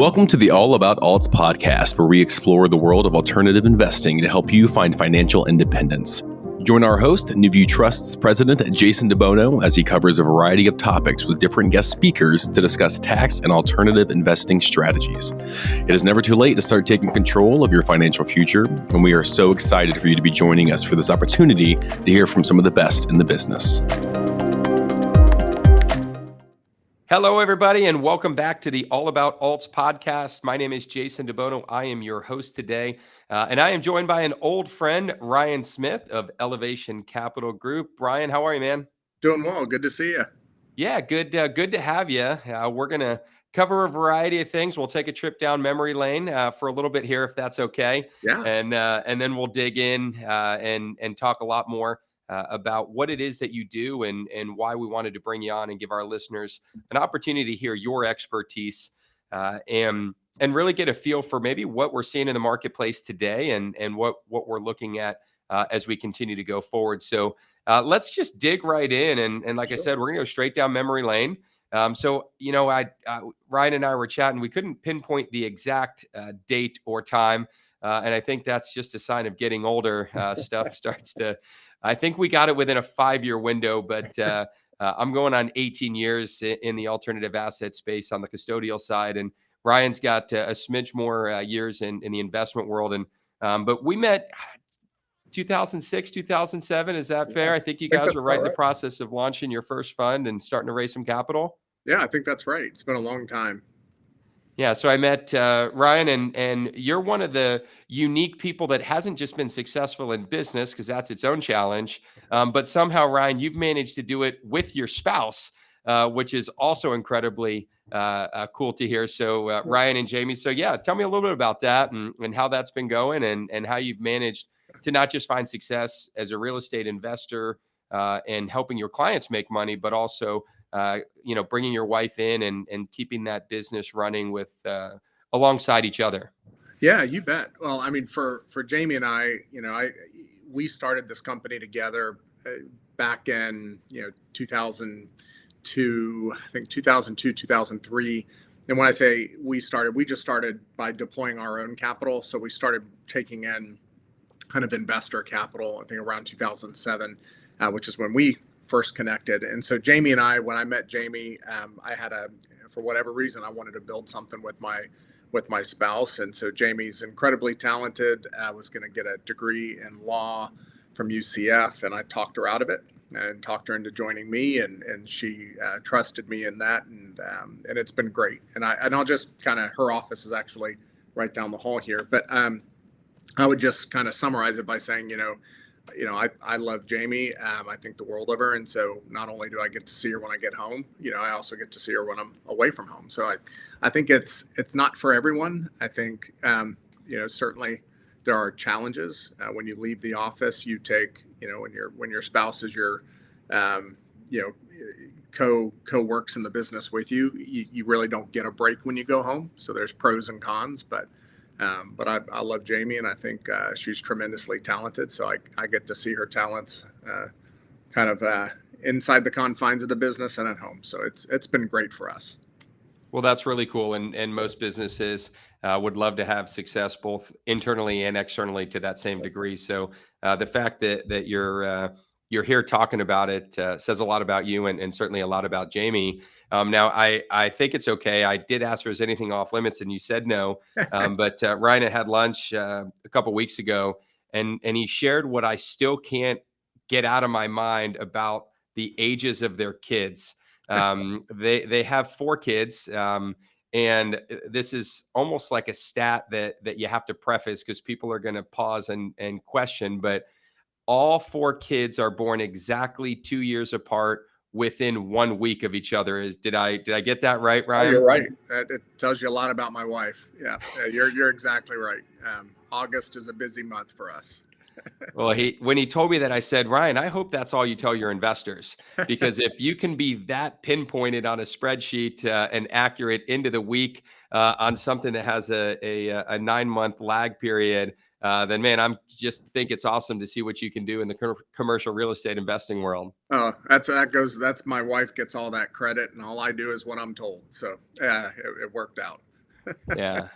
Welcome to the All About Alts podcast, where we explore the world of alternative investing to help you find financial independence. Join our host, NewView Trust's president, Jason DeBono, as he covers a variety of topics with different guest speakers to discuss tax and alternative investing strategies. It is never too late to start taking control of your financial future, and we are so excited for you to be joining us for this opportunity to hear from some of the best in the business. Hello, everybody, and welcome back to the All About Alts podcast. My name is Jason DeBono. I am your host today, and I am joined by an old friend, Ryan Smith of Elevation Capital Group. Ryan, how are you, man? Doing well. Good to see you. Yeah, good to have you. We're going to cover a variety of things. We'll take a trip down memory lane for a little bit here, if that's okay. Yeah. And then we'll dig in and talk a lot more about what it is that you do and why we wanted to bring you on and give our listeners an opportunity to hear your expertise and really get a feel for maybe what we're seeing in the marketplace today and what we're looking at as we continue to go forward. So let's just dig right in. And like I said, we're going to go straight down memory lane. So, Ryan and I were chatting. We couldn't pinpoint the exact date or time. And I think that's just a sign of getting older. Stuff starts to... I think we got it within a 5-year window, but I'm going on 18 years in the alternative asset space on the custodial side. And Ryan's got a smidge more years in the investment world. And but we met 2006, 2007. Is that fair? I think you guys were right in the process of launching your first fund and starting to raise some capital. Yeah, I think that's right. It's been a long time. Yeah, so I met Ryan, and you're one of the unique people that hasn't just been successful in business, because that's its own challenge, but somehow, Ryan, you've managed to do it with your spouse, which is also incredibly cool to hear. So Ryan and Jamie, so yeah, tell me a little bit about that and how that's been going and how you've managed to not just find success as a real estate investor and helping your clients make money, but also bringing your wife in and keeping that business running with alongside each other. Yeah, you bet. Well, I mean, for Jamie and I, we started this company together back in 2002, I think 2002, 2003. And when I say we just started by deploying our own capital. So we started taking in kind of investor capital, I think around 2007, which is when we first connected. And so Jamie and I, when I met Jamie, for whatever reason, I wanted to build something with my spouse. And so Jamie's incredibly talented, was going to get a degree in law from UCF. And I talked her out of it and talked her into joining me. And she trusted me in that. And it's been great. And I'll just her office is actually right down the hall here. But I would just kind of summarize it by saying, I love Jamie. I think the world of her. And so not only do I get to see her when I get home, I also get to see her when I'm away from home. So I think it's not for everyone. I think, certainly there are challenges when you leave the office. You take, when your spouse is your, co-works in the business with you, you really don't get a break when you go home. So there's pros and cons, but I love Jamie, and I think she's tremendously talented. So I get to see her talents inside the confines of the business and at home. So it's been great for us. Well, that's really cool. And most businesses would love to have success both internally and externally to that same degree. So the fact that you're here talking about it says a lot about you and certainly a lot about Jamie. Now, I think it's okay. I did ask her, is anything off limits? And you said no. But Ryan had lunch a couple of weeks ago, and he shared what I still can't get out of my mind about the ages of their kids. They have 4 kids. And this is almost like a stat that you have to preface because people are going to pause and question. But all 4 kids are born exactly 2 years apart within 1 week of each other. Did I get that right, Ryan? Oh, you're right. It tells you a lot about my wife. Yeah, you're exactly right. August is a busy month for us. Well, when he told me that, I said, Ryan, I hope that's all you tell your investors, because if you can be that pinpointed on a spreadsheet and accurate into the week on something that has a 9-month lag period, then man, I'm just think it's awesome to see what you can do in the commercial real estate investing world. Oh, that's my wife gets all that credit, and all I do is what I'm told. So yeah, it worked out. Yeah.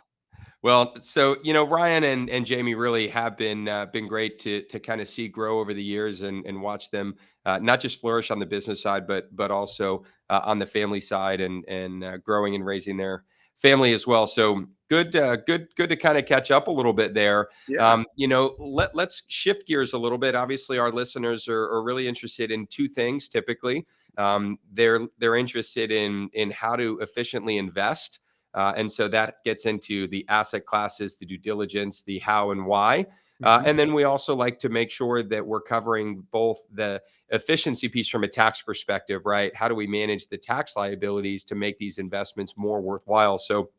Well, so Ryan and Jamie really have been great to kind of see grow over the years and watch them not just flourish on the business side, but also on the family side and growing and raising their family as well. So good to kind of catch up a little bit there. Yeah. Let's shift gears a little bit. Obviously, our listeners are really interested in two things. Typically, they're interested in how to efficiently invest. And so that gets into the asset classes, the due diligence, the how and why. Mhm. And then we also like to make sure that we're covering both the efficiency piece from a tax perspective, right? How do we manage the tax liabilities to make these investments more worthwhile? So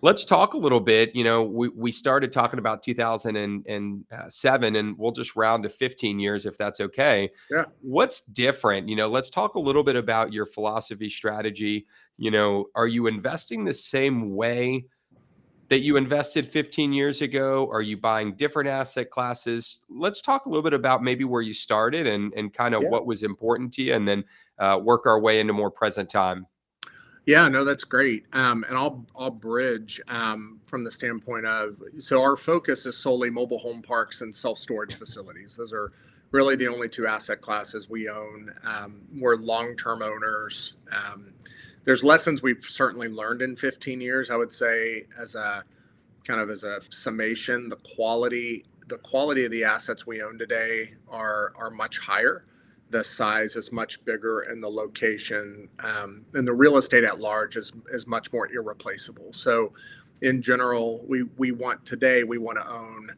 let's talk a little bit. We started talking about 2007, and we'll just round to 15 years if that's okay. Yeah. What's different? Let's talk a little bit about your philosophy, strategy. Are you investing the same way that you invested 15 years ago? Are you buying different asset classes? Let's talk a little bit about maybe where you started and kind of Yeah. what was important to you, and then work our way into more present time. Yeah, no, that's great. And I'll bridge from the standpoint of, so our focus is solely mobile home parks and self storage facilities. Those are really the only two asset classes we own. We're long term owners. There's lessons we've certainly learned in 15 years. I would say, as a summation, the quality of the assets we own today are much higher. The size is much bigger, and the location and the real estate at large is much more irreplaceable. So in general, we want to own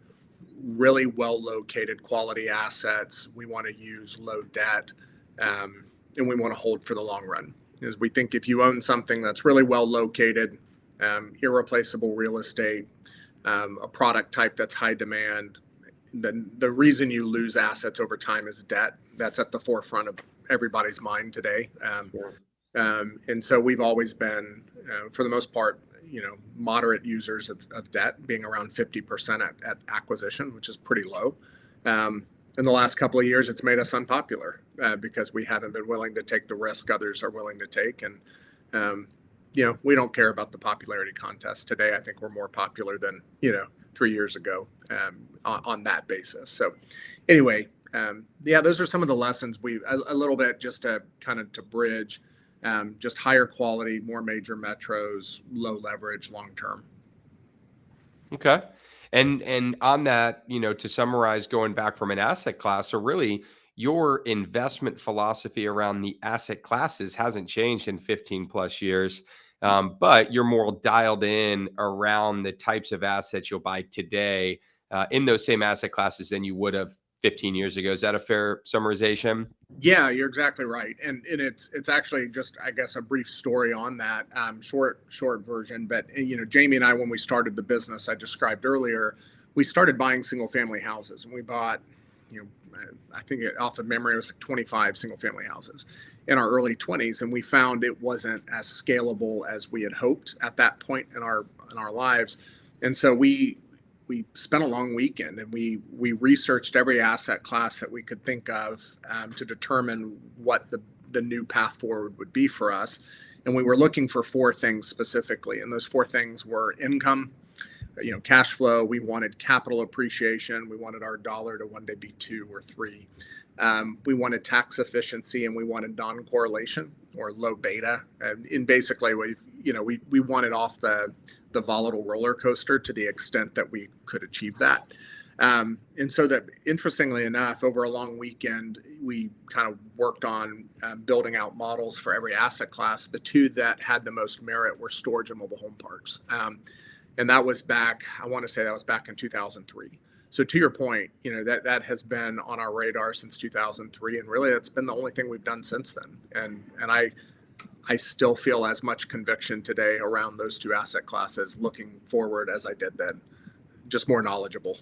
really well located quality assets. We want to use low debt, and we want to hold for the long run. As we think, if you own something that's really well located, irreplaceable real estate, a product type that's high demand, then the reason you lose assets over time is debt. That's at the forefront of everybody's mind today. And so we've always been, for the most part, moderate users of debt, being around 50% at acquisition, which is pretty low. In the last couple of years, it's made us unpopular because we haven't been willing to take the risk others are willing to take. And, we don't care about the popularity contest today. I think we're more popular than, 3 years ago on that basis. So anyway, those are some of the lessons a little bit just to kind of to bridge, just higher quality, more major metros, low leverage, long term. Okay. And on that, to summarize, going back from an asset class, so really your investment philosophy around the asset classes hasn't changed in 15 plus years. But you're more dialed in around the types of assets you'll buy today in those same asset classes than you would have 15 years ago. Is that a fair summarization? Yeah, you're exactly right, and it's actually just, I guess, a brief story on that, short version. But Jamie and I, when we started the business I described earlier, we started buying single family houses, and we bought, I think off of memory, it was like 25 single family houses in our early 20s, and we found it wasn't as scalable as we had hoped at that point in our lives, and so we spent a long weekend, and we researched every asset class that we could think of to determine what the new path forward would be for us. And we were looking for four things specifically, and those four things were income, cash flow. We wanted capital appreciation. We wanted our dollar to one day be 2 or 3. We wanted tax efficiency, and we wanted non-correlation or low beta. And basically, we wanted off the volatile roller coaster to the extent that we could achieve that. And so that, interestingly enough, over a long weekend, we kind of worked on building out models for every asset class. The two that had the most merit were storage and mobile home parks. And that was back, I want to say that was back in 2003. So to your point, that has been on our radar since 2003, and really that's been the only thing we've done since then. And I still feel as much conviction today around those two asset classes looking forward as I did then, just more knowledgeable.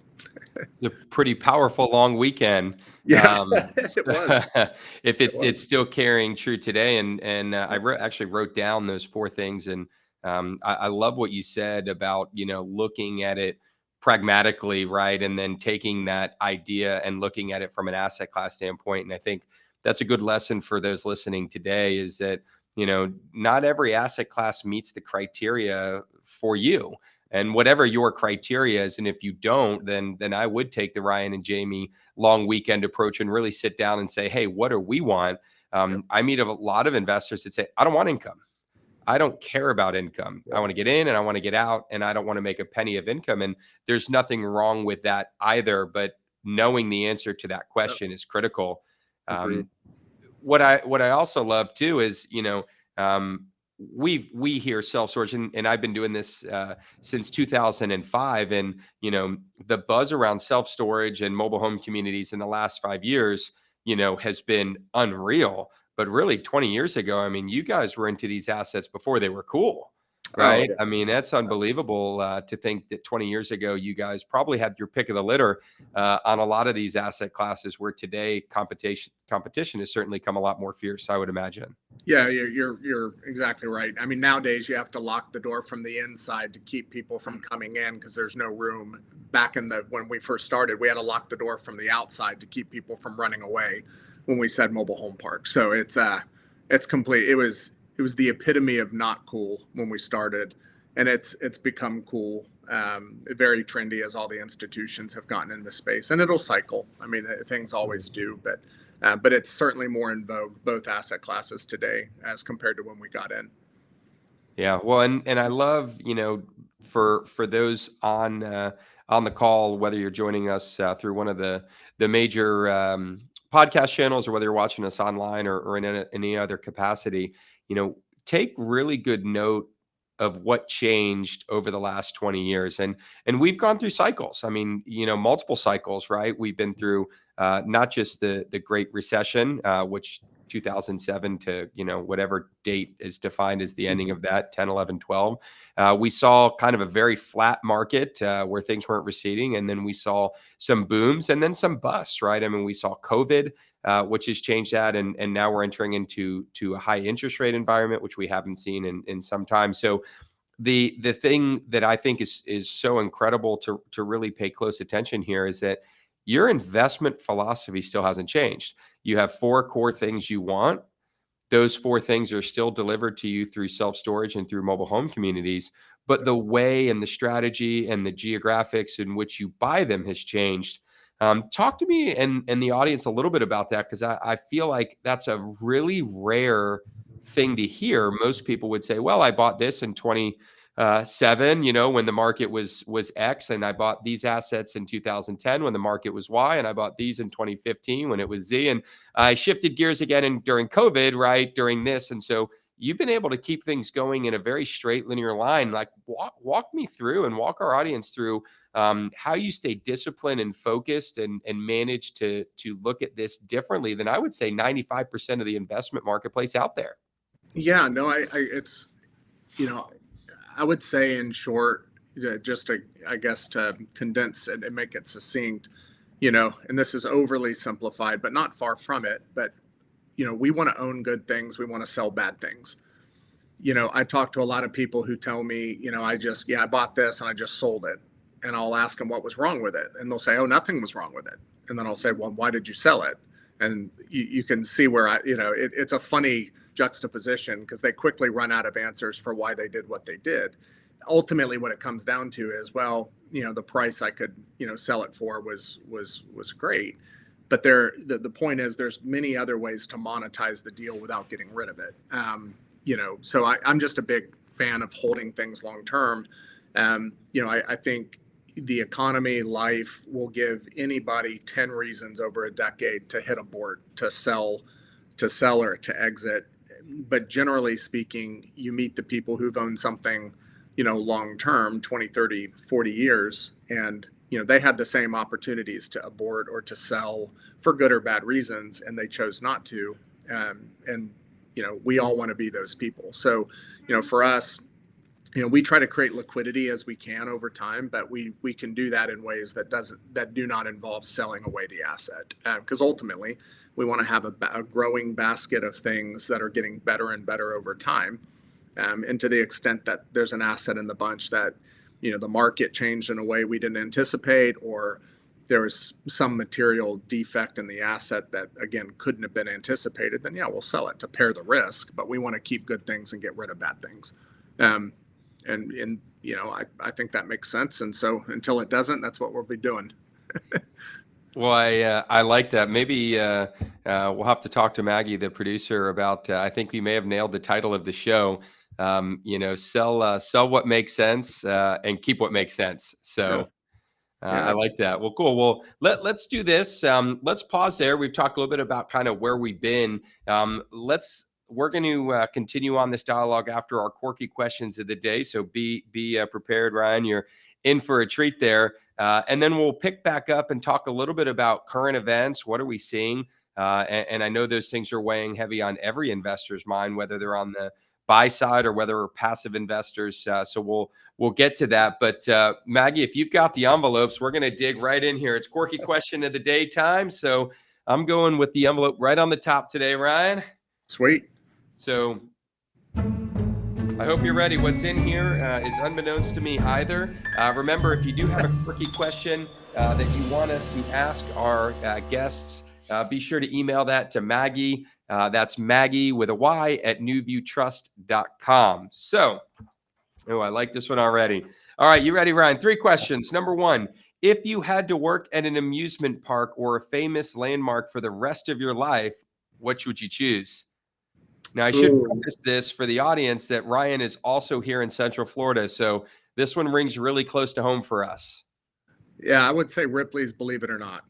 A pretty powerful long weekend. Yeah, it was. If it's still carrying true today, and I actually wrote down those four things, and I love what you said about looking at it pragmatically, right, and then taking that idea and looking at it from an asset class standpoint. And I think that's a good lesson for those listening today, is that not every asset class meets the criteria for you. And whatever your criteria is, and if you don't, then I would take the Ryan and Jamie long weekend approach and really sit down and say, hey, what do we want? I meet a lot of investors that say, I don't want income. I don't care about income. I want to get in and I want to get out, and I don't want to make a penny of income. And there's nothing wrong with that either. But knowing the answer to that question is critical. What I also love too is, we hear self-storage, and I've been doing this since 2005, and the buzz around self-storage and mobile home communities in the last 5 years has been unreal. But really 20 years ago, I mean, you guys were into these assets before they were cool, right? I mean, that's unbelievable to think that 20 years ago you guys probably had your pick of the litter on a lot of these asset classes, where today competition has certainly come a lot more fierce, I would imagine. Yeah, you're exactly right. I mean, nowadays you have to lock the door from the inside to keep people from coming in, because there's no room. Back when we first started, we had to lock the door from the outside to keep people from running away when we said mobile home park. So it's complete. It was the epitome of not cool when we started, and it's become cool, very trendy as all the institutions have gotten in the space, and it'll cycle. I mean, things always do, but it's certainly more in vogue, both asset classes today as compared to when we got in. Yeah, well, and I love, for those on the call, whether you're joining us through one of the major podcast channels, or whether you're watching us online or in any other capacity, take really good note of what changed over the last 20 years. And we've gone through cycles. I mean, multiple cycles, right? We've been through not just the Great Recession, which 2007 to, whatever date is defined as the ending of that, 10, 11, 12. We saw kind of a very flat market where things weren't receding. And then we saw some booms and then some busts, right? I mean, we saw COVID, which has changed that. And now we're entering into a high interest rate environment, which we haven't seen in some time. So the thing that I think is so incredible to really pay close attention here is that your investment philosophy still hasn't changed. You have 4 core things you want. Those 4 things are still delivered to you through self-storage and through mobile home communities. But the way and the strategy and the geographics in which you buy them has changed. Talk to me and the audience a little bit about that, because I feel like that's a really rare thing to hear. Most people would say, well, I bought this in 2007, when the market was X, and I bought these assets in 2010 when the market was Y, and I bought these in 2015 when it was Z, and I shifted gears again during COVID, right, during this. And so you've been able to keep things going in a very straight linear line. Like walk me through and walk our audience through how you stay disciplined and focused and manage to look at this differently than, I would say, 95% of the investment marketplace out there. Yeah, no, it's, I would say in short, just to, I guess, to condense it and make it succinct, and this is overly simplified, but not far from it. But, we want to own good things. We want to sell bad things. I talk to a lot of people who tell me, I bought this and I just sold it. And I'll ask them what was wrong with it. And they'll say, oh, nothing was wrong with it. And then I'll say, well, why did you sell it? And you can see where it's a funny juxtaposition, because they quickly run out of answers for why they did what they did. Ultimately, what it comes down to is, well, the price I could, sell it for was great. But the point is, there's many other ways to monetize the deal without getting rid of it. So I'm just a big fan of holding things long term. I think the economy, life will give anybody 10 reasons over a decade to hit a board, to sell or to exit. But generally speaking, you meet the people who've owned something, long term, 20, 30, 40 years, and they had the same opportunities to abort or to sell for good or bad reasons, and they chose not to. And we all want to be those people. So, for us, we try to create liquidity as we can over time, but we can do that in ways that do not involve selling away the asset. Because ultimately, we want to have a growing basket of things that are getting better and better over time. And to the extent that there's an asset in the bunch that, the market changed in a way we didn't anticipate, or there was some material defect in the asset that, again, couldn't have been anticipated, then yeah, we'll sell it to pair the risk. But we want to keep good things and get rid of bad things. And I think that makes sense. And so until it doesn't, that's what we'll be doing. Well, I like that. Maybe we'll have to talk to Maggie, the producer, about. I think we may have nailed the title of the show. Sell what makes sense and keep what makes sense. So I like that. Well, cool. Well, let's do this. Let's pause there. We've talked a little bit about kind of where we've been. We're going to continue on this dialogue after our quirky questions of the day. So be prepared, Ryan. You're in for a treat there. And then we'll pick back up and talk a little bit about current events. What are we seeing? And I know those things are weighing heavy on every investor's mind, whether they're on the buy side or whether we're passive investors. So we'll get to that. But Maggie, if you've got the envelopes, we're going to dig right in here. It's quirky question of the day time. So I'm going with the envelope right on the top today, Ryan. Sweet. So I hope you're ready. What's in here is unbeknownst to me either. Remember, if you do have a quirky question that you want us to ask our guests, be sure to email that to Maggie. That's Maggie with a Y at newviewtrust.com. So, I like this one already. All right, you ready, Ryan? 3 questions. Number 1, if you had to work at an amusement park or a famous landmark for the rest of your life, which would you choose? Now, I should preface this for the audience that Ryan is also here in Central Florida, so this one rings really close to home for us. Yeah, I would say Ripley's Believe It or Not.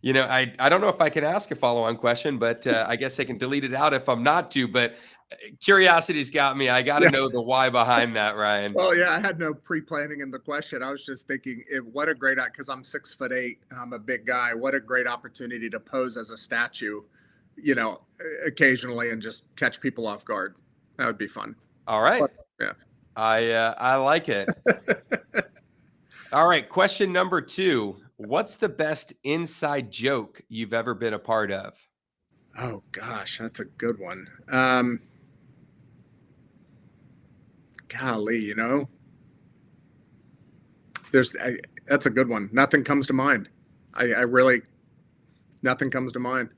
I don't know if I can ask a follow-on question, but I guess I can delete it out if I'm not to. But curiosity's got me. I got to know the why behind that, Ryan. Well, yeah, I had no pre-planning in the question. I was just thinking, what a great, because I'm 6'8" and I'm a big guy. What a great opportunity to pose as a statue, occasionally and just catch people off guard. That would be fun. All right. But, yeah. I like it. All right. Question number 2. What's the best inside joke you've ever been a part of? Oh gosh, that's a good one. Golly, that's a good one. Nothing comes to mind. Nothing comes to mind.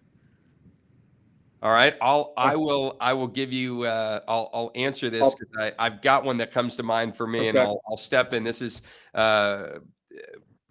All right. I will give you, I'll answer this because I've got one that comes to mind for me, and I'll step in. This is,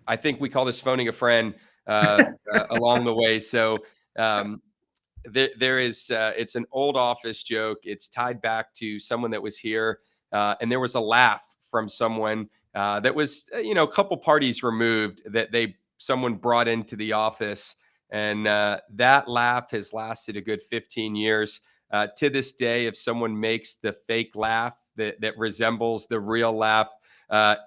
I think we call this phoning a friend along the way. So there is, it's an old office joke. It's tied back to someone that was here, and there was a laugh from someone that was, a couple parties removed that someone brought into the office. And that laugh has lasted a good 15 years. To this day, if someone makes the fake laugh that resembles the real laugh,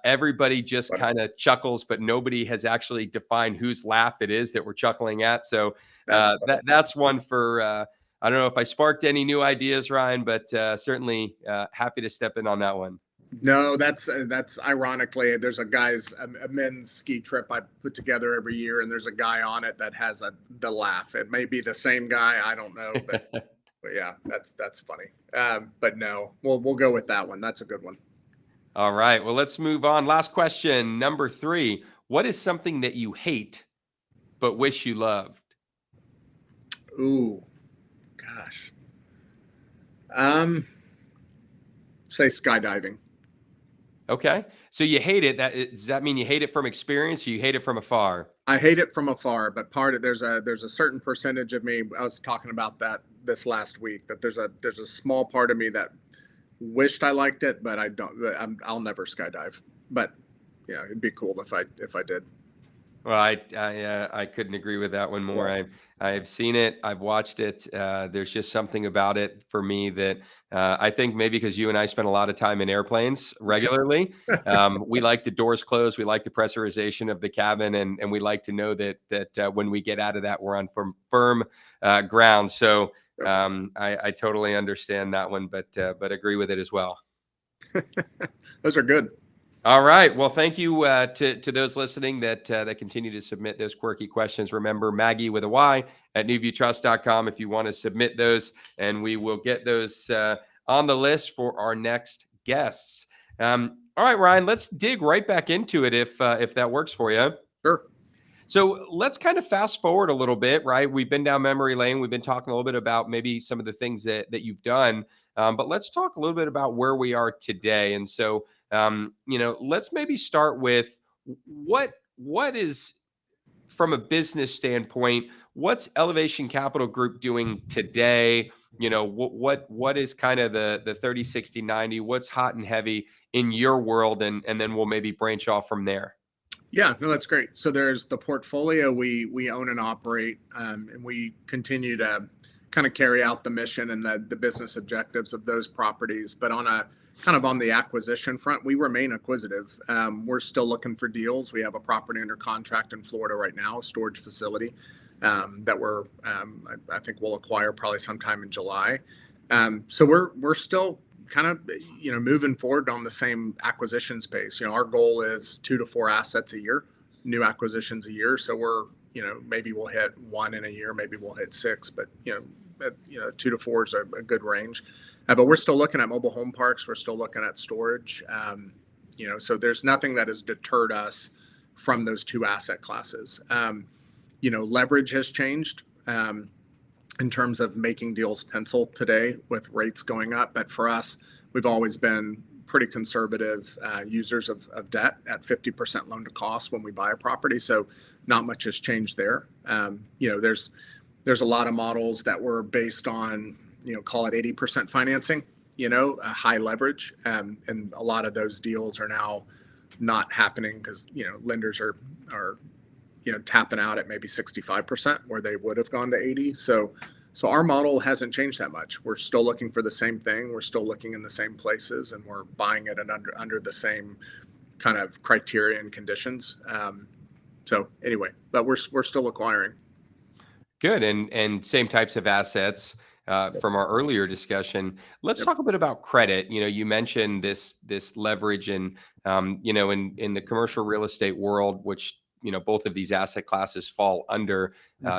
everybody just kind of chuckles, but nobody has actually defined whose laugh it is that we're chuckling at. So that's one for, I don't know if I sparked any new ideas, Ryan, but certainly happy to step in on that one. No, that's ironically, there's a men's ski trip I put together every year, and there's a guy on it that has the laugh. It may be the same guy, I don't know, but, but yeah, that's funny. But no, we'll go with that one. That's a good one. All right, well, let's move on. Last question, number 3. What is something that you hate but wish you loved? Ooh, gosh. Say skydiving. Okay. So you hate it. Does that mean you hate it from experience or you hate it from afar? I hate it from afar, but there's a certain percentage of me. I was talking about that this last week, that there's a small part of me that wished I liked it, but I don't. I'll never skydive. But yeah, it'd be cool if I did. Well, I couldn't agree with that one more. Yeah. I've seen it. I've watched it. There's just something about it for me that I think maybe because you and I spend a lot of time in airplanes regularly. We like the doors closed. We like the pressurization of the cabin, and we like to know that when we get out of that, we're on firm ground. So I totally understand that one, but agree with it as well. Those are good. All right. Well, thank you to those listening that continue to submit those quirky questions. Remember, Maggie with a Y at newviewtrust.com if you want to submit those, and we will get those on the list for our next guests. All right, Ryan, let's dig right back into it if that works for you. Sure. So let's kind of fast forward a little bit, right? We've been down memory lane. We've been talking a little bit about maybe some of the things that you've done, but let's talk a little bit about where we are today. And so, let's maybe start with what is, from a business standpoint, what's Elevation Capital Group doing today? What is kind of the 30, 60, 90? What's hot and heavy in your world? And then we'll maybe branch off from there. Yeah, no, that's great. So there's the portfolio we own and operate, and we continue to kind of carry out the mission and the business objectives of those properties. But on a kind of on the acquisition front, we remain acquisitive. We're still looking for deals. We have a property under contract in Florida right now, a storage facility that I think we'll acquire probably sometime in July. So we're still kind of moving forward on the same acquisition space. Our goal is 2 to 4 assets a year, new acquisitions a year. So we're maybe we'll hit 1 in a year, maybe we'll hit 6, but 2 to 4 is a good range. But we're still looking at mobile home parks. We're still looking at storage. So there's nothing that has deterred us from those 2 asset classes. Leverage has changed in terms of making deals pencil today with rates going up. But for us, we've always been pretty conservative users of debt at 50% loan to cost when we buy a property. So not much has changed there. There's a lot of models that were based on, call it 80% financing, high leverage. And a lot of those deals are now not happening because, lenders are tapping out at maybe 65% where they would have gone to 80. So our model hasn't changed that much. We're still looking for the same thing. We're still looking in the same places, and we're buying it under the same kind of criteria and conditions. So anyway, but we're still acquiring. Good. And same types of assets from our earlier discussion. Let's talk a bit about credit. You mentioned this leverage and, in the commercial real estate world, which, both of these asset classes fall under,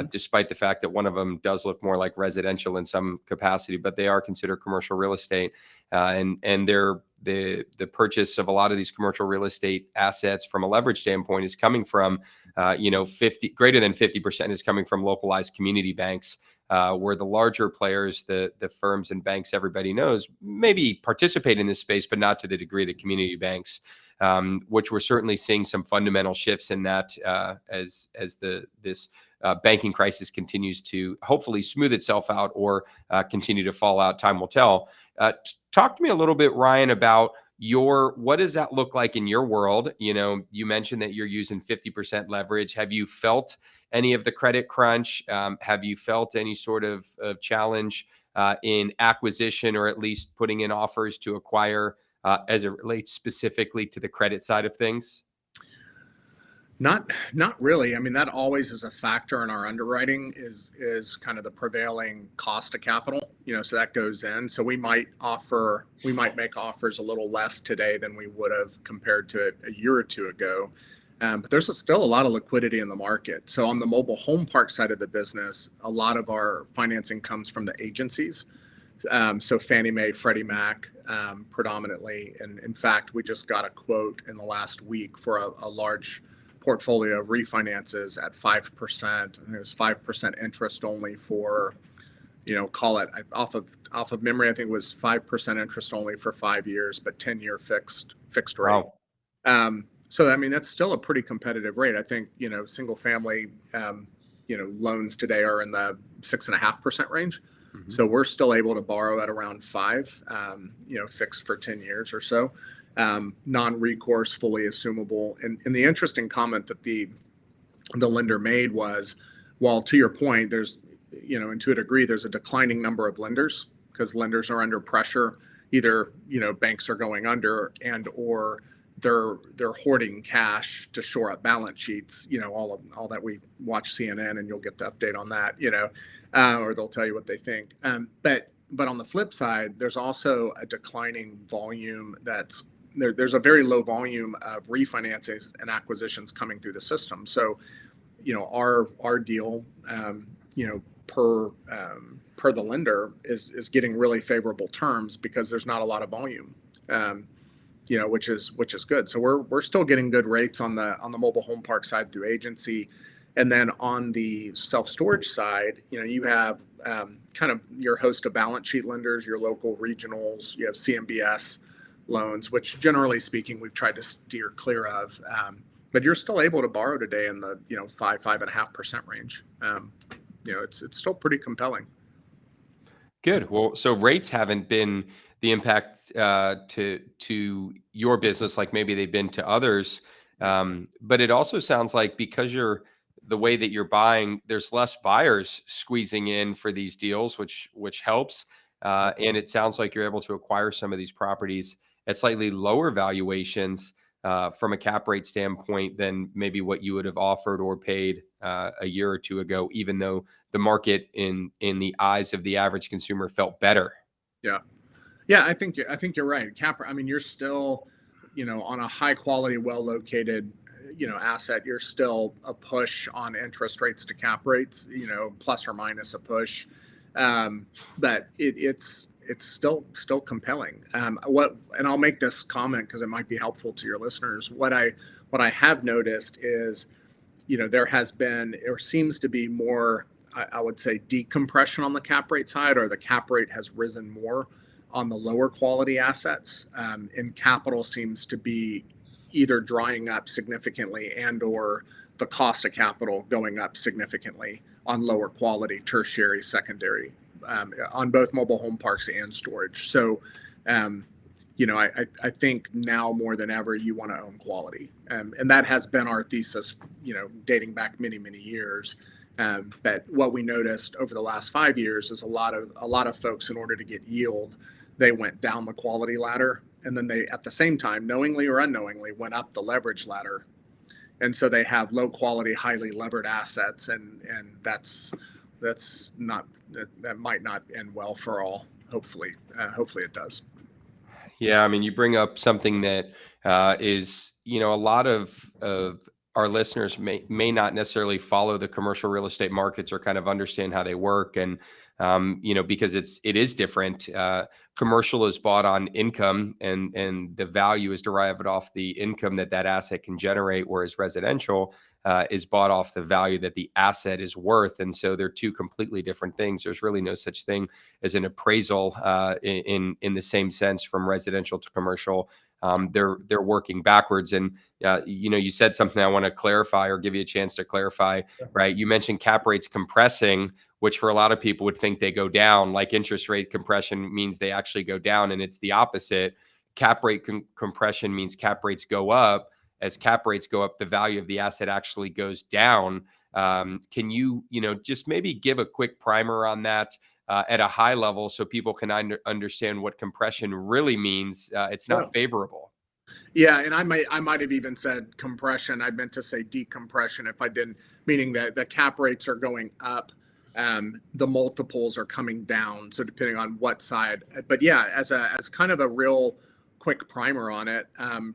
despite the fact that one of them does look more like residential in some capacity, but they are considered commercial real estate. And they're the purchase of a lot of these commercial real estate assets from a leverage standpoint is coming from, greater than 50% is coming from localized community banks, where the larger players, the firms and banks everybody knows, maybe participate in this space, but not to the degree that community banks, which we're certainly seeing some fundamental shifts in that as this banking crisis continues to hopefully smooth itself out or continue to fall out. Time will tell. Talk to me a little bit, Ryan, about what does that look like in your world? You mentioned that you're using 50% leverage. Have you felt any of the credit crunch? Have you felt any sort of challenge in acquisition, or at least putting in offers to acquire as it relates specifically to the credit side of things? Not really. I mean, that always is a factor in our underwriting is kind of the prevailing cost of capital, so that goes in. So we might make offers a little less today than we would have compared to a year or two ago. But there's still a lot of liquidity in the market. So on the mobile home park side of the business, a lot of our financing comes from the agencies. So Fannie Mae, Freddie Mac, predominantly. And in fact, we just got a quote in the last week for a large portfolio of refinances at 5%. And it was 5% interest only for, call it off of memory. I think it was 5% interest only for 5 years, but 10-year fixed rate. Wow. So, I mean, that's still a pretty competitive rate. I think, single family, loans today are in the 6.5% range. Mm-hmm. So we're still able to borrow at around 5, fixed for 10 years or so. Non-recourse, fully assumable. And the interesting comment that the lender made was, while to your point, there's, and to a degree, there's a declining number of lenders because lenders are under pressure. Either, banks are going under or they're hoarding cash to shore up balance sheets, all that. We watch CNN and you'll get the update on that, or they'll tell you what they think. But on the flip side, there's also a declining volume there's a very low volume of refinances and acquisitions coming through the system. So, our deal, per the lender is getting really favorable terms because there's not a lot of volume. which is good. So we're still getting good rates on the mobile home park side through agency. And then on the self-storage side, you have kind of your host of balance sheet lenders, your local regionals, you have CMBS loans, which generally speaking, we've tried to steer clear of. But you're still able to borrow today in the 5.5% range. It's still pretty compelling. Good. Well, so rates haven't been the impact to your business like maybe they've been to others. But it also sounds like because the way that you're buying, there's less buyers squeezing in for these deals, which helps. And it sounds like you're able to acquire some of these properties at slightly lower valuations from a cap rate standpoint than maybe what you would have offered or paid a year or two ago, even though the market in the eyes of the average consumer felt better. Yeah, I think you're right. You're still, on a high quality, well located, asset. You're still a push on interest rates to cap rates, plus or minus a push, but it's still compelling. And I'll make this comment because it might be helpful to your listeners. What I have noticed is, there has been or seems to be more, I would say, decompression on the cap rate side, or the cap rate has risen more on the lower quality assets, and capital seems to be either drying up significantly and or the cost of capital going up significantly on lower quality tertiary, secondary, on both mobile home parks and storage. So, I think now more than ever, you want to own quality. And that has been our thesis, dating back many, many years. But what we noticed over the last 5 years is a lot of folks, in order to get yield, they went down the quality ladder, and then they, at the same time, knowingly or unknowingly, went up the leverage ladder. And so they have low quality, highly levered assets, and that might not end well for all. Hopefully it does. Yeah, you bring up something that is, a lot of our listeners may not necessarily follow the commercial real estate markets or kind of understand how they work. And, because it is different. Commercial is bought on income and the value is derived off the income that asset can generate, whereas residential is bought off the value that the asset is worth. And so they're two completely different things. There's really no such thing as an appraisal in the same sense from residential to commercial. They're working backwards. And, you said something I want to clarify or give you a chance to clarify, right? You mentioned cap rates compressing, which for a lot of people would think they go down, like interest rate compression means they actually go down. And it's the opposite. Cap rate compression means cap rates go up. As cap rates go up, the value of the asset actually goes down. Can you, just maybe give a quick primer on that at a high level so people can understand what compression really means? It's not favorable. Yeah, and I might have even said compression. I meant to say decompression if I didn't, meaning that the cap rates are going up, the multiples are coming down. So depending on what side, but yeah, as kind of a real quick primer on it,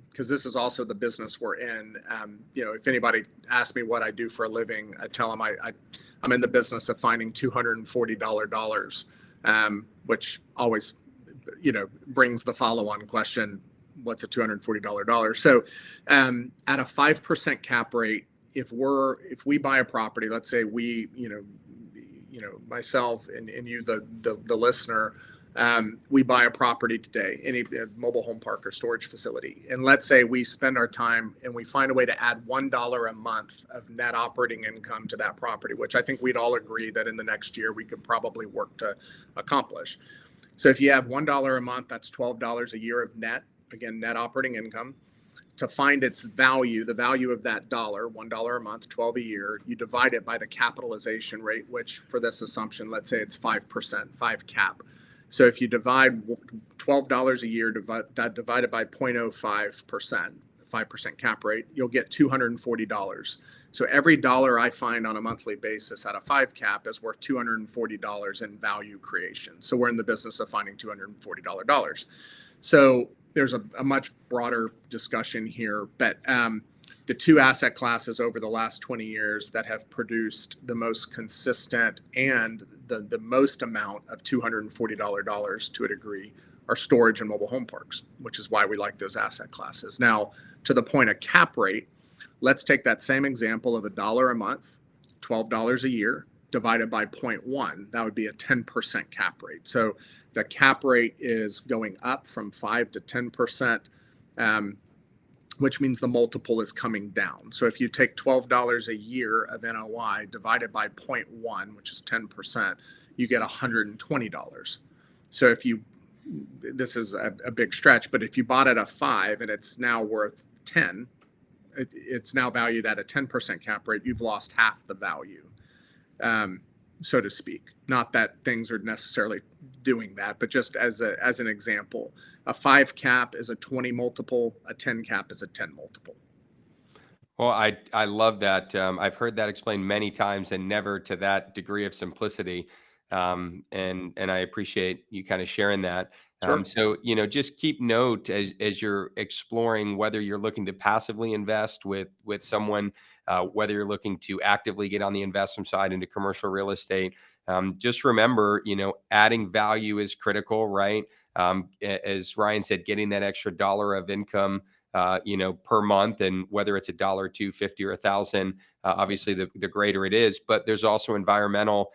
because this is also the business we're in. If anybody asks me what I do for a living, I tell them I'm in the business of finding $240 dollars, which always, brings the follow-on question: what's a $240 dollar? So, at a 5% cap rate, if we buy a property, let's say we, myself and you, the listener, we buy a property today, any mobile home park or storage facility. And let's say we spend our time and we find a way to add $1 a month of net operating income to that property, which I think we'd all agree that in the next year we could probably work to accomplish. So if you have $1 a month, that's $12 a year of net operating income. To find its value, the value of that $1 a month, 12 a year, you divide it by the capitalization rate, which for this assumption, let's say it's 5%, 5 cap. So if you divide $12 a year divided by 0.05%, 5% cap rate, you'll get $240. So every dollar I find on a monthly basis at a 5 cap is worth $240 in value creation. So we're in the business of finding $240 dollars. So there's a much broader discussion here, but the two asset classes over the last 20 years that have produced the most consistent and the most amount of $240 dollars to a degree are storage and mobile home parks, which is why we like those asset classes. Now, to the point of cap rate, let's take that same example of $1 a month, $12 a year, divided by 0.1. That would be a 10% cap rate. So the cap rate is going up from 5 to 10%, which means the multiple is coming down. So if you take $12 a year of NOI divided by 0.1, which is 10%, you get $120. So this is a big stretch, but if you bought at a 5 and it's now worth 10, it's now valued at a 10% cap rate, you've lost half the value, so to speak. Not that things are necessarily doing that, but just as an example, a 5 cap is a 20 multiple, a 10 cap is a 10 multiple. Well, I love that. I've heard that explained many times and never to that degree of simplicity. And I appreciate you kind of sharing that. Sure. So, just keep note as you're exploring whether you're looking to passively invest with someone, whether you're looking to actively get on the investment side into commercial real estate. Just remember, adding value is critical, right? As Ryan said, getting that extra dollar of income per month, and whether it's $1, $2.50, or $1,000, obviously the greater it is. But there's also environmental,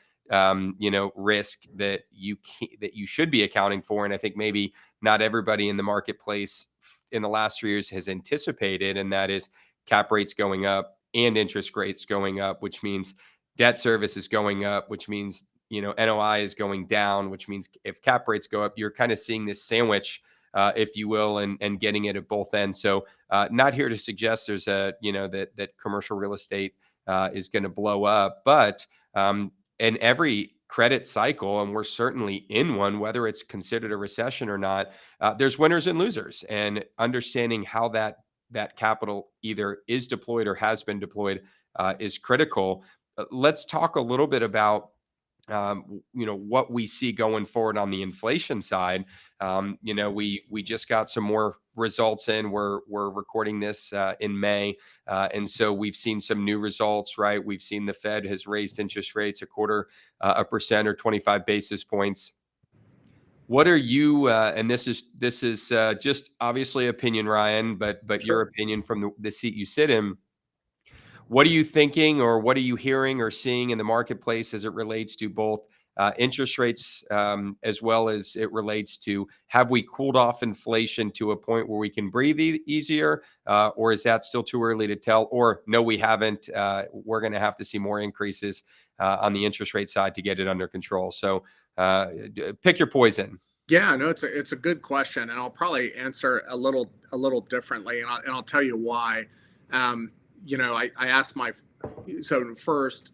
risk that you should be accounting for, and I think maybe not everybody in the marketplace in the last 3 years has anticipated, and that is cap rates going up and interest rates going up, which means debt service is going up, which means NOI is going down, which means if cap rates go up, you're kind of seeing this sandwich, if you will, and getting it at both ends. So not here to suggest there's that commercial real estate is going to blow up, but in every credit cycle, and we're certainly in one, whether it's considered a recession or not, there's winners and losers, and understanding how that capital either is deployed or has been deployed is critical. Let's talk a little bit about what we see going forward on the inflation side. We just got some more results in. We're recording this in May, and so we've seen some new results. Right, we've seen the Fed has raised interest rates 0.25% or 25 basis points. What are you? And this is just obviously opinion, Ryan, but Sure. Your opinion from the seat you sit in. What are you thinking, or what are you hearing or seeing in the marketplace as it relates to both interest rates, as well as it relates to, have we cooled off inflation to a point where we can breathe easier, or is that still too early to tell? Or no, we haven't. We're going to have to see more increases on the interest rate side to get it under control. So pick your poison. Yeah, no, it's a good question, and I'll probably answer a little differently, and I'll tell you why. I asked first,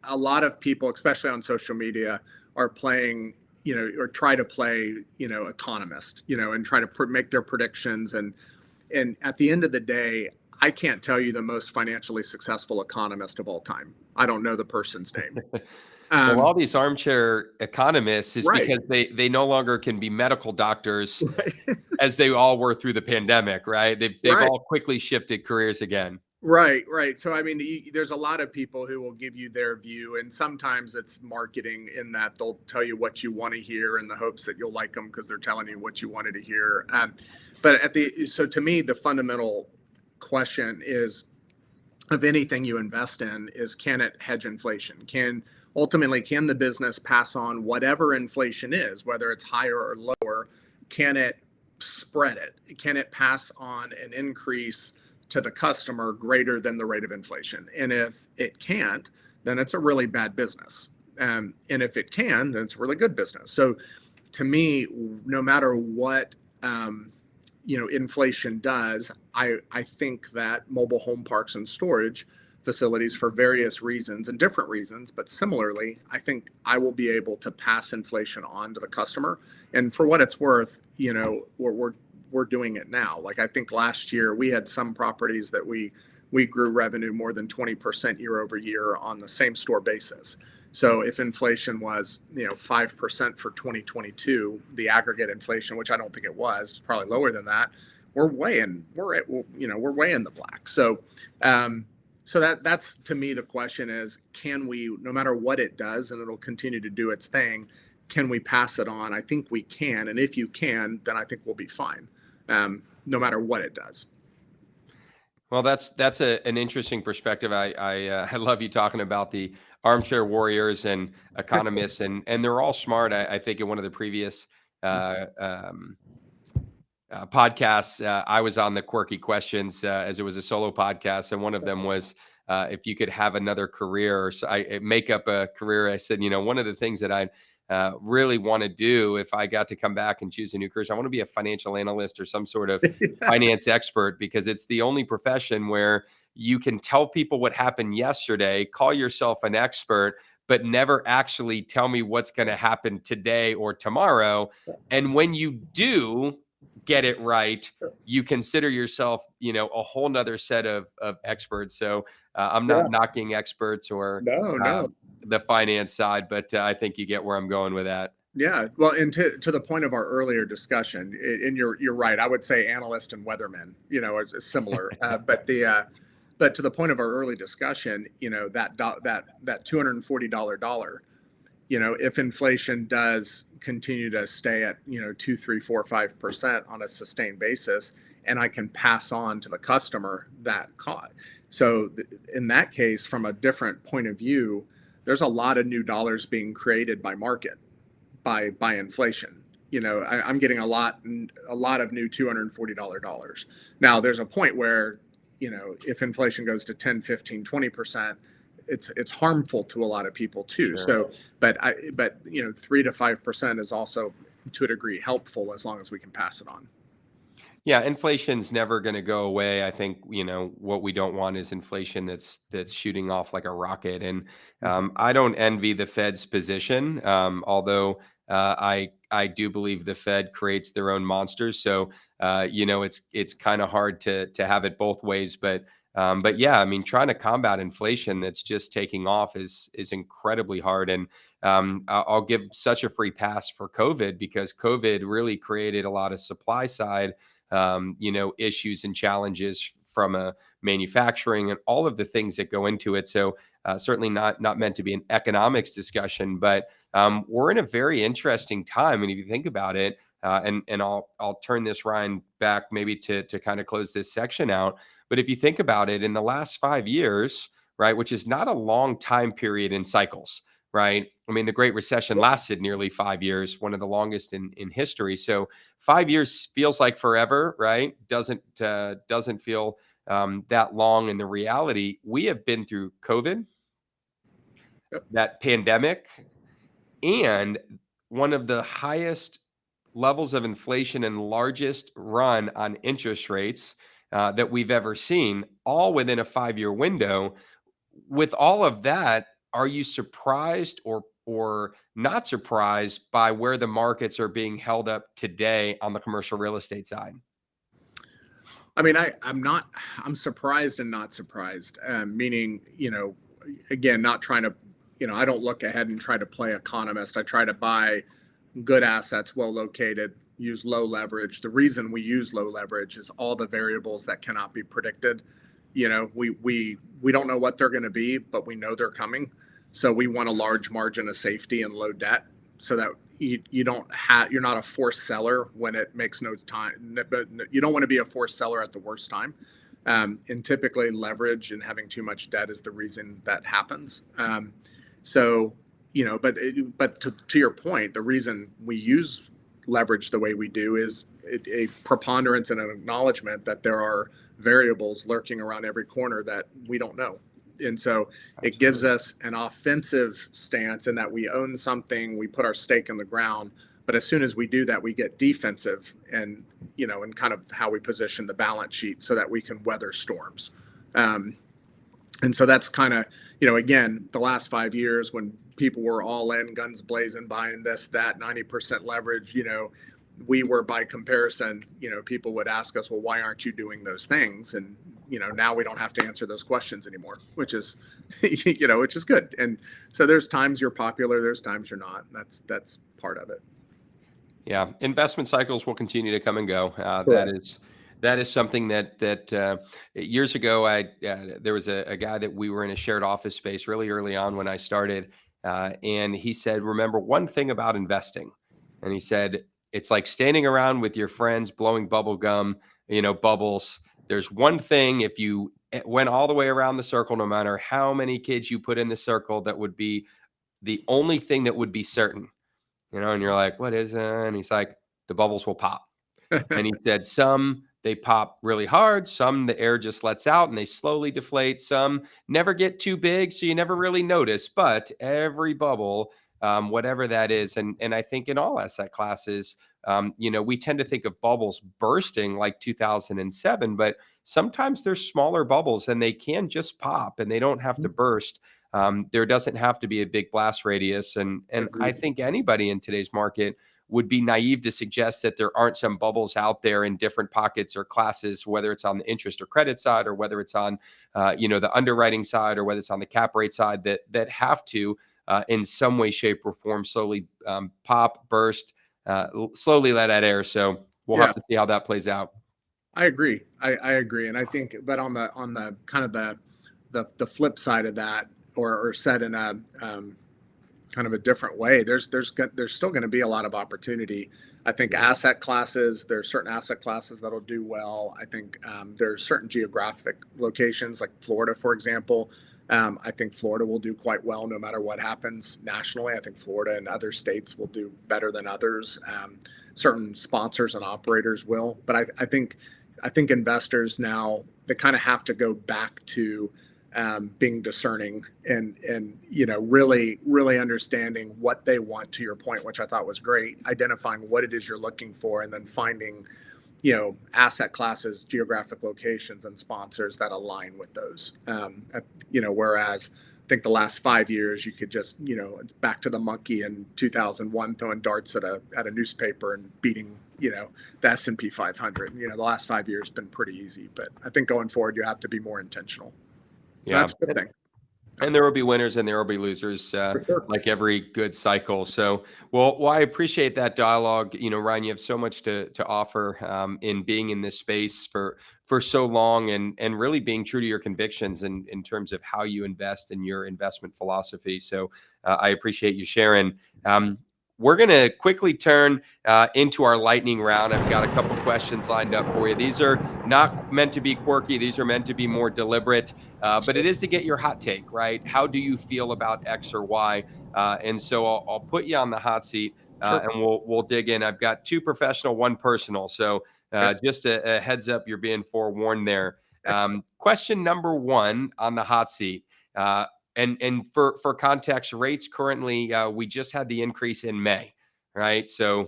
a lot of people, especially on social media, are playing, or try to play, economist, and try to make their predictions. And at the end of the day, I can't tell you the most financially successful economist of all time. I don't know the person's name. Well, all these armchair economists is Right. because they no longer can be medical doctors, Right. as they all were through the pandemic, right? They've Right. all quickly shifted careers again. Right. So, I mean, there's a lot of people who will give you their view, and sometimes it's marketing in that they'll tell you what you want to hear in the hopes that you'll like them because they're telling you what you wanted to hear. So to me, the fundamental question is, of anything you invest in, is, can it hedge inflation? Can the business pass on whatever inflation is, whether it's higher or lower? Can it spread it? Can it pass on an increase to the customer greater than the rate of inflation? And if it can't, then it's a really bad business. And if it can, then it's a really good business. So to me, no matter what inflation does, I think that mobile home parks and storage facilities, for various reasons and different reasons, but similarly, I think I will be able to pass inflation on to the customer. And for what it's worth, we're doing it now. Like, I think last year we had some properties that we grew revenue more than 20% year over year on the same store basis. So if inflation was 5% for 2022, the aggregate inflation, which I don't think it was, probably lower than that, we're way in the black. So that's, to me, the question is, can we, no matter what it does, and it'll continue to do its thing, can we pass it on? I think we can. And if you can, then I think we'll be fine, no matter what it does. Well, that's an interesting perspective. I love you talking about the armchair warriors and economists, and they're all smart. I think in one of the previous podcasts, I was on the quirky questions as it was a solo podcast, and one of them was if you could have another career, or make up a career. I said, one of the things that I really want to do if I got to come back and choose a new career, I want to be a financial analyst or some sort of finance expert, because it's the only profession where you can tell people what happened yesterday, call yourself an expert, but never actually tell me what's going to happen today or tomorrow. And when you do get it right, you consider yourself, a whole nother set of experts. So I'm not knocking experts or No. The finance side, but I think you get where I'm going with that. Yeah. Well, and to the point of our earlier discussion, and you're right. I would say analyst and weatherman, is similar. But to the point of our early discussion, that $240 dollar, if inflation does continue to stay at 2, 3, 4, 5% on a sustained basis, and I can pass on to the customer that cost. So in that case, from a different point of view, there's a lot of new dollars being created by market, by inflation. I'm getting a lot of new $240 dollars. Now there's a point where, if inflation goes to 10, 15, 20%, it's harmful to a lot of people too. Sure. So, but 3 to 5% is also to a degree helpful as long as we can pass it on. Yeah, inflation's never going to go away. I think, what we don't want is inflation that's shooting off like a rocket. And I don't envy the Fed's position, although I do believe the Fed creates their own monsters. So, it's kind of hard to have it both ways. But yeah, I mean, trying to combat inflation that's just taking off is incredibly hard. And I'll give such a free pass for COVID, because COVID really created a lot of supply side issues and challenges from a manufacturing and all of the things that go into it. So certainly not meant to be an economics discussion, but we're in a very interesting time. And if you think about it, and I'll turn this, Ryan, back maybe to kind of close this section out. But if you think about it, in the last 5 years, right, which is not a long time period in cycles, right? I mean, the Great Recession lasted nearly 5 years, one of the longest in history. So 5 years feels like forever, right? Doesn't feel that long. In the reality, we have been through COVID, that pandemic, and one of the highest levels of inflation and largest run on interest rates that we've ever seen, all within a 5-year window. With all of that, are you surprised or not surprised by where the markets are being held up today on the commercial real estate side? I mean, I'm surprised and not surprised, meaning, again, not trying to, I don't look ahead and try to play economist. I try to buy good assets, well located, use low leverage. The reason we use low leverage is all the variables that cannot be predicted. We don't know what they're going to be, but we know they're coming. So we want a large margin of safety and low debt, so that you're not a forced seller when it makes no time. But you don't want to be a forced seller at the worst time. And typically leverage and having too much debt is the reason that happens. But to your point, the reason we use leverage the way we do is a preponderance and an acknowledgement that there are variables lurking around every corner that we don't know. And so it gives us an offensive stance in that we own something, we put our stake in the ground. But as soon as we do that, we get defensive and kind of how we position the balance sheet so that we can weather storms. And so that's kind of, again, the last 5 years when people were all in, guns blazing, buying this, that, 90% leverage, we were, by comparison, people would ask us, well, why aren't you doing those things? And, now we don't have to answer those questions anymore, which is, which is good. And so there's times you're popular, there's times you're not. That's part of it. Yeah. Investment cycles will continue to come and go. That is something that years ago, there was a guy that we were in a shared office space really early on when I started. And he said, remember one thing about investing. And he said, it's like standing around with your friends blowing bubble gum, bubbles. There's one thing, if you went all the way around the circle, no matter how many kids you put in the circle, that would be the only thing that would be certain, and you're like, what is it? And he's like, the bubbles will pop. And he said, some they pop really hard, some the air just lets out and they slowly deflate, some never get too big, so you never really notice. But every bubble, whatever that is, and I think in all asset classes, we tend to think of bubbles bursting like 2007, but sometimes there's smaller bubbles and they can just pop and they don't have to burst. There doesn't have to be a big blast radius, and I think anybody in today's market would be naive to suggest that there aren't some bubbles out there in different pockets or classes, whether it's on the interest or credit side, or whether it's on, the underwriting side, or whether it's on the cap rate side, that have to, in some way, shape, or form, slowly pop, burst, slowly let out air. So we'll have to see how that plays out. I agree. I agree, and I think, but on the kind of the flip side of that, or said in a kind of a different way, there's still going to be a lot of opportunity. I think there's certain asset classes that'll do well. I think there's certain geographic locations like Florida, for example. I think Florida will do quite well no matter what happens nationally. I think Florida and other states will do better than others. Certain sponsors and operators will, but I think investors now, they kind of have to go back to being discerning and really understanding what they want, to your point, which I thought was great, identifying what it is you're looking for, and then finding, asset classes, geographic locations, and sponsors that align with those. Whereas I think the last 5 years, you could just, it's back to the monkey in 2001 throwing darts at a newspaper and beating, the S&P 500. The last 5 years been pretty easy, but I think going forward, you have to be more intentional. Yeah, that's a good thing. And there will be winners and there will be losers, like every good cycle. So, well, I appreciate that dialogue. Ryan, you have so much to offer in being in this space for so long, and really being true to your convictions in terms of how you invest in your investment philosophy. So I appreciate you sharing. We're going to quickly turn into our lightning round. I've got a couple questions lined up for you. These are not meant to be quirky. These are meant to be more deliberate, but it is to get your hot take, right? How do you feel about X or Y? And so I'll put you on the hot seat, Sure. and we'll dig in. I've got 2 professional, 1 personal. So just a heads up, you're being forewarned there. Question number 1 on the hot seat. And for context, rates currently, we just had the increase in May, right? So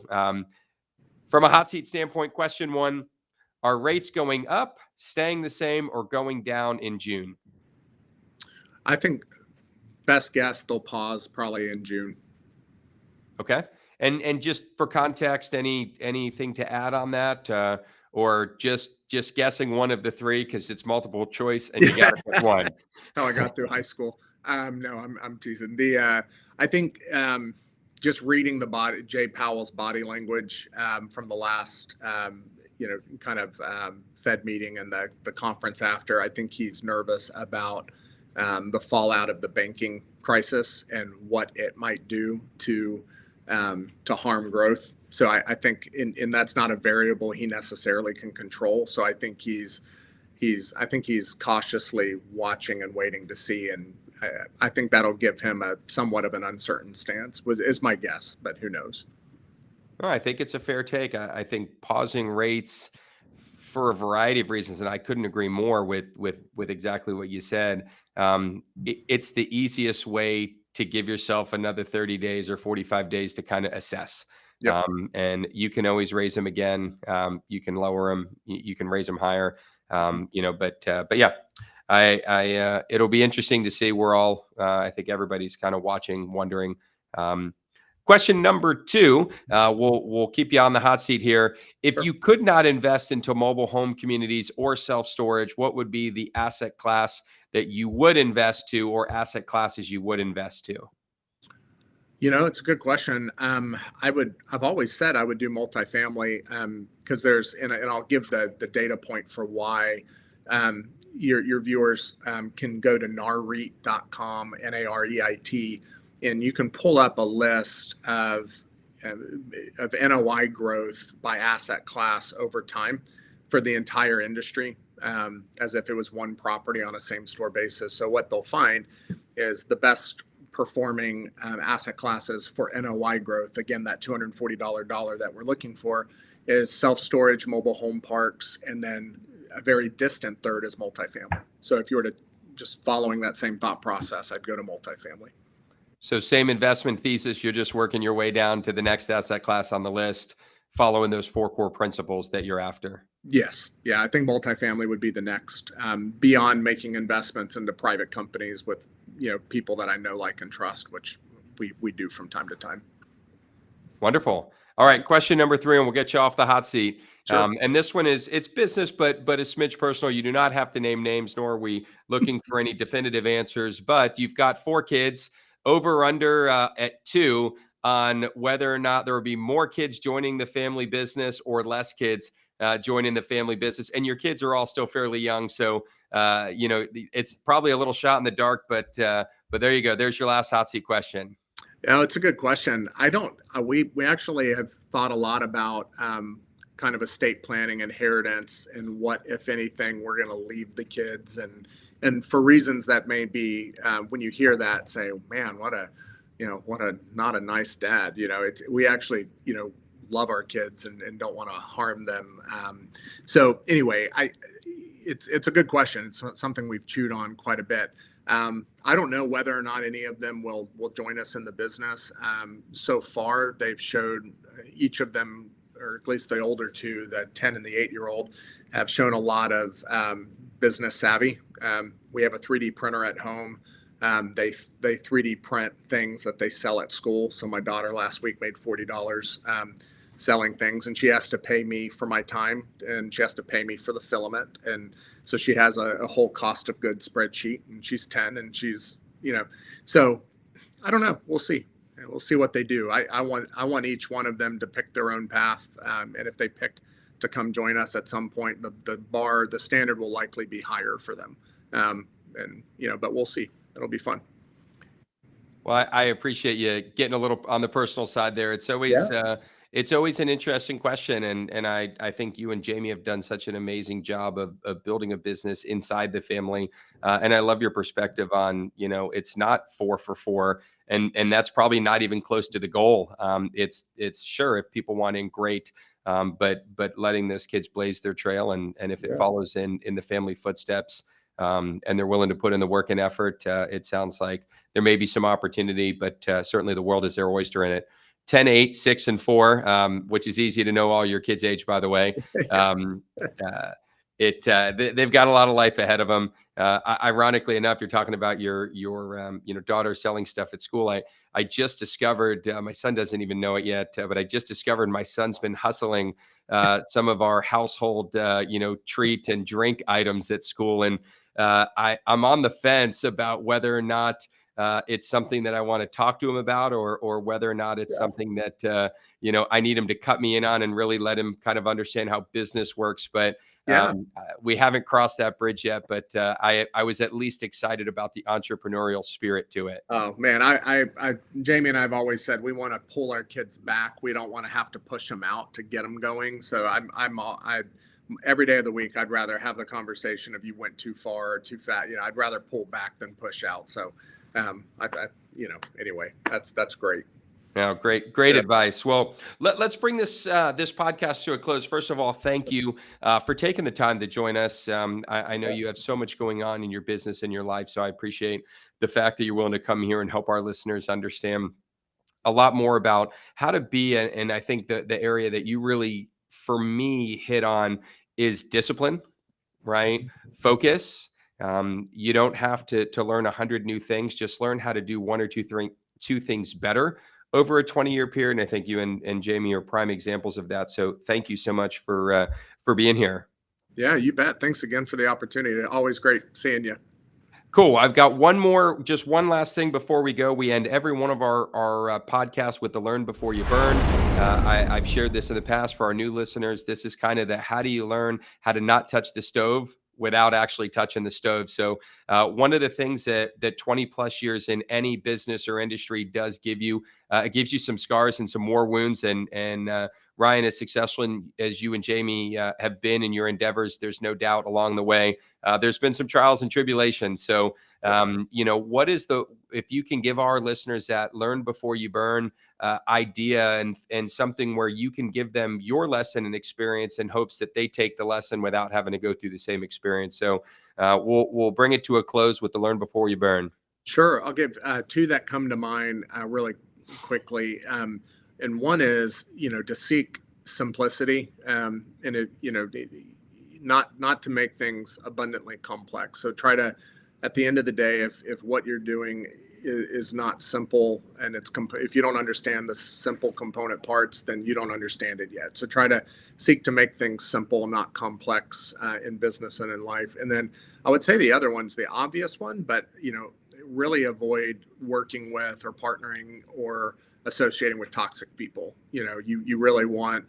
from a hot seat standpoint, question 1, are rates going up, staying the same, or going down in June? I think best guess they'll pause probably in June. Okay. And just for context, anything to add on that, or just guessing one of the 3 because it's multiple choice and you got to pick one? How I got through high school. No, I'm teasing. I think just reading Jay Powell's body language from the last Fed meeting and the conference after, I think he's nervous about the fallout of the banking crisis and what it might do to harm growth. So I think, and that's not a variable he necessarily can control. So I think he's cautiously watching and waiting to see, and I think that'll give him a somewhat of an uncertain stance, is my guess, but who knows? Well, I think it's a fair take. I think pausing rates for a variety of reasons, and I couldn't agree more with exactly what you said. It's the easiest way to give yourself another 30 days or 45 days to kind of assess. Yep. And you can always raise them again. You can lower them. You can raise them higher. But yeah, it'll be interesting to see. We're all, I think everybody's kind of watching, wondering. Question number 2, we'll keep you on the hot seat here. If Sure. you could not invest into mobile home communities or self-storage, what would be the asset class that you would invest to, or asset classes you would invest to? It's a good question. I've always said I would do multifamily because and I'll give the data point for why. Your viewers can go to nareit.com, NAREIT, and you can pull up a list of NOI growth by asset class over time for the entire industry, as if it was one property on a same store basis. So what they'll find is the best performing asset classes for NOI growth, again, that $240 dollar that we're looking for, is self-storage, mobile home parks, and then a very distant third is multifamily. So if you were to just following that same thought process, I'd go to multifamily. So same investment thesis, you're just working your way down to the next asset class on the list, following those 4 core principles that you're after. Yes. Yeah, I think multifamily would be the next, beyond making investments into private companies with, people that I know, like, and trust, which we do from time to time. Wonderful. All right, question number 3, and we'll get you off the hot seat. Sure. And this one it's business, but a smidge personal. You do not have to name names, nor are we looking for any definitive answers. But you've got 4 kids, over or under at 2, on whether or not there will be more kids joining the family business or less kids joining the family business. And your kids are all still fairly young, so it's probably a little shot in the dark. But there you go. There's your last hot seat question. Yeah, it's a good question. I don't. We actually have thought a lot about kind of estate planning, inheritance, and what, if anything, we're going to leave the kids, and for reasons that may be, when you hear that, say, man, what a not a nice dad. We actually love our kids and don't want to harm them. So anyway, it's a good question. It's something we've chewed on quite a bit. I don't know whether or not any of them will join us in the business. So far, they've showed, each of them, or at least the older 2, the 10 and the 8-year-old, have shown a lot of business savvy. We have a 3D printer at home. They 3D print things that they sell at school. So my daughter last week made $40 selling things, and she has to pay me for my time, and she has to pay me for the filament. And so she has a whole cost of goods spreadsheet, and she's 10, and she's, so I don't know. We'll see. We'll see what they do. I want each one of them to pick their own path. And if they pick to come join us at some point, the standard will likely be higher for them. But we'll see. It'll be fun. Well, I appreciate you getting a little on the personal side there. It's always an interesting question. And I think you and Jamie have done such an amazing job of building a business inside the family. And I love your perspective on, it's not 4 for 4. And that's probably not even close to the goal. It's sure, if people want in, great. But letting those kids blaze their trail. And if it follows in the family footsteps, and they're willing to put in the work and effort, it sounds like there may be some opportunity, but certainly the world is their oyster in it. 10, 8, 6, and 4, which is easy to know all your kids' age, by the way. They've got a lot of life ahead of them. Ironically enough, you're talking about your daughter selling stuff at school. I just discovered, my son doesn't even know it yet, but I just discovered my son's been hustling some of our household treat and drink items at school, and I'm on the fence about whether or not it's something that I want to talk to him about, or whether or not it's something that I need him to cut me in on and really let him kind of understand how business works. But we haven't crossed that bridge yet. But I was at least excited about the entrepreneurial spirit to it. Oh man, I Jamie and I have always said we want to pull our kids back. We don't want to have to push them out to get them going. So I every day of the week, I'd rather have the conversation if you went too far or too fat. I'd rather pull back than push out. So anyway, that's great. Now, great advice. Well, let's bring this podcast to a close. First of all, thank you for taking the time to join us. I know you have so much going on in your business and your life, so I appreciate the fact that you're willing to come here and help our listeners understand a lot more about how to be. And I think the area that you really, for me, hit on is discipline, right? Focus. You don't have to learn 100 new things. Just learn how to do 1 or 2 things better over a 20-year period. And I think you and Jamie are prime examples of that. So thank you so much for being here. Yeah, you bet. Thanks again for the opportunity. Always great seeing you. Cool. I've got just one last thing before we go. We end every one of our podcasts with the learn before you burn. I've shared this in the past for our new listeners. This is kind of the how do you learn how to not touch the stove without actually touching the stove. So one of the things that 20 plus years in any business or industry does give you, it gives you some scars and some more wounds. And Ryan, as successful as you and Jamie have been in your endeavors, there's no doubt along the way, there's been some trials and tribulations. So, if you can give our listeners that learn before you burn idea and something where you can give them your lesson and experience in hopes that they take the lesson without having to go through the same experience. So we'll bring it to a close with the learn before you burn. Sure. I'll give two that come to mind really quickly. And one is, to seek simplicity and not to make things abundantly complex. So try to, at the end of the day, if what you're doing is not simple and if you don't understand the simple component parts, then you don't understand it yet. So try to seek to make things simple, not complex in business and in life. And then I would say the other one's the obvious one, but really avoid working with or partnering or associating with toxic people. You really want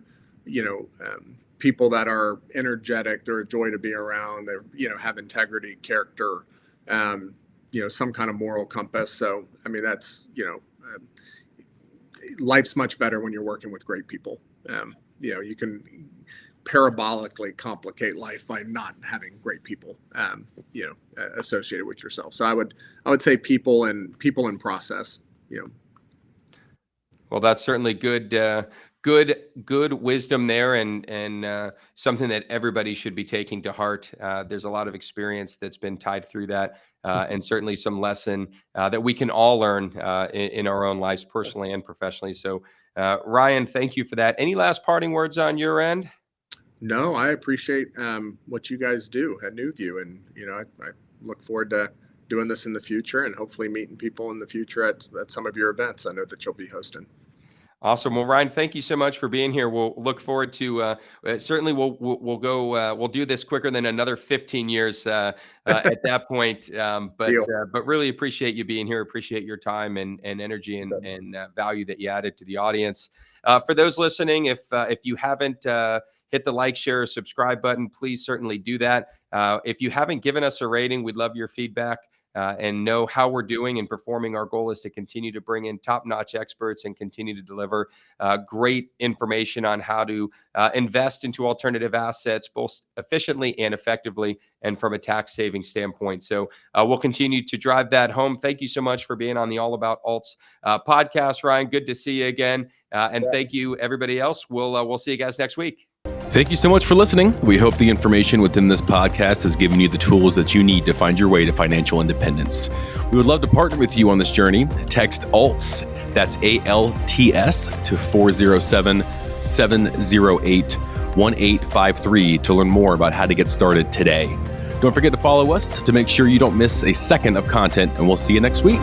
people that are energetic, they're a joy to be around, they have integrity, character, some kind of moral compass. So, I mean, that's, life's much better when you're working with great people. You can parabolically complicate life by not having great people, associated with yourself. So I would say people and process, Well, that's certainly good wisdom there, and something that everybody should be taking to heart. There's a lot of experience that's been tied through that, and certainly some lesson that we can all learn in our own lives, personally and professionally. So, Ryan, thank you for that. Any last parting words on your end? No, I appreciate what you guys do at NewView, and I look forward to doing this in the future and hopefully meeting people in the future at some of your events. I know that you'll be hosting. Awesome. Well, Ryan, thank you so much for being here. We'll look forward to certainly we'll do this quicker than another 15 years at that point. But really appreciate you being here. Appreciate your time and energy and value that you added to the audience. For those listening, if you haven't hit the like, share, or subscribe button, please certainly do that. If you haven't given us a rating, we'd love your feedback. And know how we're doing and performing. Our goal is to continue to bring in top-notch experts and continue to deliver great information on how to invest into alternative assets, both efficiently and effectively, and from a tax-saving standpoint. So we'll continue to drive that home. Thank you so much for being on the All About Alts podcast, Ryan. Good to see you again. And thank you, everybody else. We'll see you guys next week. Thank you so much for listening. We hope the information within this podcast has given you the tools that you need to find your way to financial independence. We would love to partner with you on this journey. Text ALTS, that's ALTS, to 407-708-1853 to learn more about how to get started today. Don't forget to follow us to make sure you don't miss a second of content, and we'll see you next week.